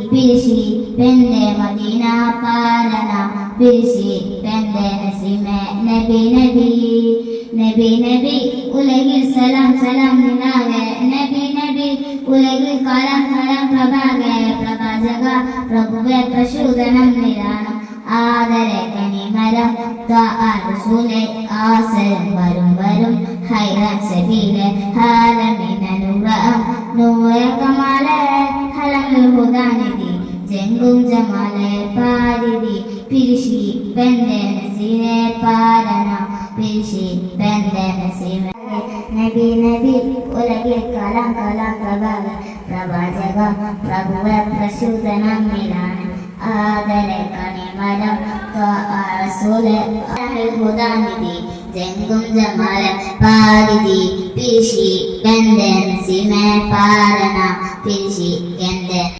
പിരിശി പെന്റെ Medina പാലന പിരിശി പെന്റെ നസീമെ നബി നബി നബി നബി ഉലകിൽ സലാം സലാം നിലാകെ നബി നബി ഉലകിൽ കലാം കലാം പ്രഭാകെ പ്രഭാജക പ്രഭുവെ പ്രശോദനം നിരാണം ആദരെ കനിമരം റസൂലെ ആസരം വരും വരും ഹൈറൻ സബീലെ ഹാലമിനനുറം നൂറെ കമാലെ ഹലമുൽ ഹുദാനിധി ജംഗും ജമാലെ പാരിധി പിരിശി പെന്റെ നസീനെ പാലന പിരിശി പെന്റെ നസീനെ നബി നബി ഉലകിൽ കലാം കലാം പ്രഭാജക പ്രഭുവെ പ്രശോദനം നിരാണ് ആദരെ കനിമരം റസൂലെ ഹുദാനിധി ജംഗും ജമാല പാരിധി പിരിശി പെന്റെ നസീനെ പാലന പിരിശി എന്റെ